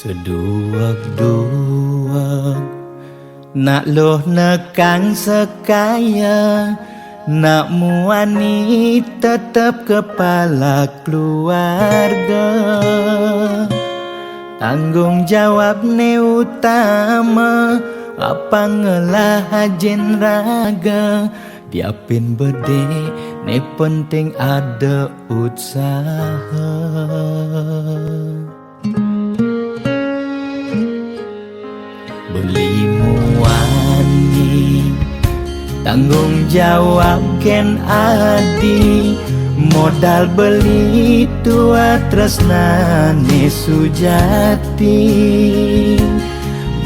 Seduak-duak nak loh nekang sekaya, nak muani tetap kepala keluarga. Tanggung jawab ne utama, apa ngelah ajen raga. Diapin bede ne penting ada usaha. Beli muani tanggung jawab ken adi, modal beli tua tresnane sujati.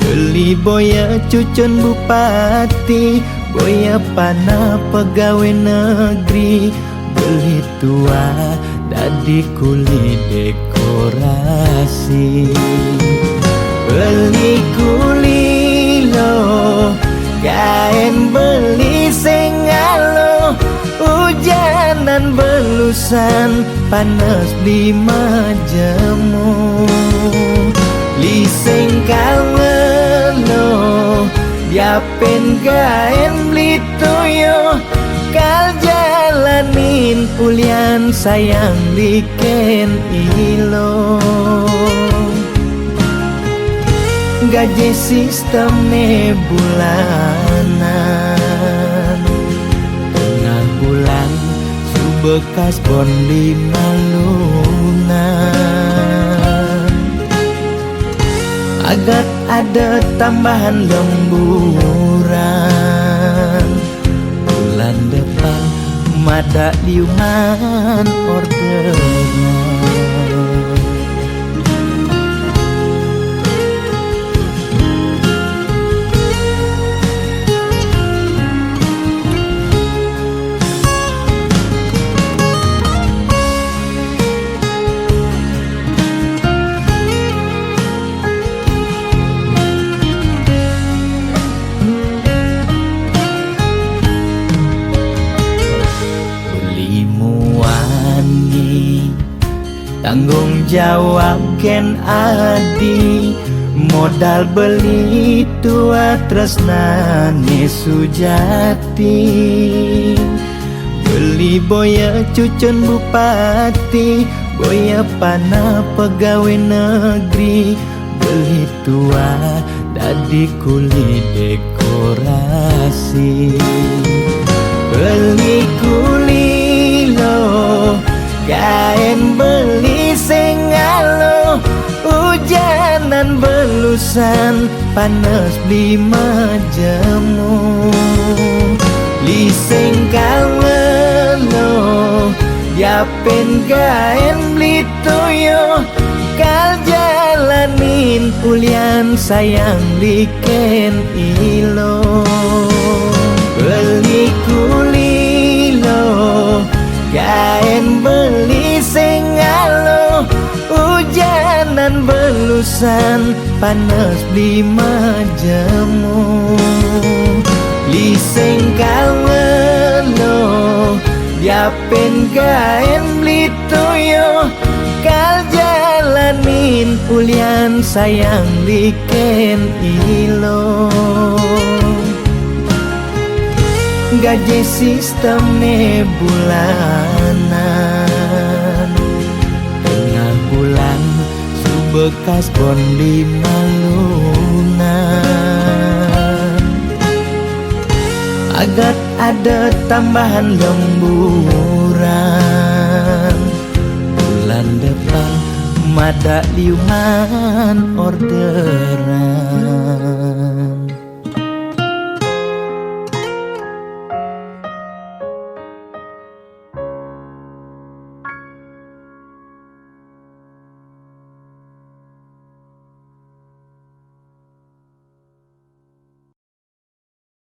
Beli boya cucun bupati, boya pana pegawai negeri. Beli tua dadi kuli dekorasi. Beli kuli lo kain beli sengalo, hujanan belusan panas beli majemu. Liseng kalelo diapen kain beli toyo, kal jalanin pulian sayang liken ilo. Gaji sistemnya bulanan, tengah bulan subekas bon di malunan. Agar ada tambahan lemburan, bulan depan mada liuman orderan. Tanggung jawab ken adi, modal beli tua tresnane sujati. Beli boya cucun bupati, boya pana pegawai negeri. Beli tua dadi kuli dekorasi. Beli kuli lo kain beli sengalo, hujanan belusan panas beli majemu. Liseng kalelo diapen kain beli toyo, kal jalanin pulian sayang liken ilo. Beli kuli lo kain beli sengalo, hujanan belusan panas beli majemu. Liseng kalelo diapen kain beli toyo, kal jalanin pulian sayang liken ilo. Gaji sistemnya bulanan, tengah bulan subekas bon di malunan. Agar ada tambahan lemburan, bulan depan mada liuman orderan.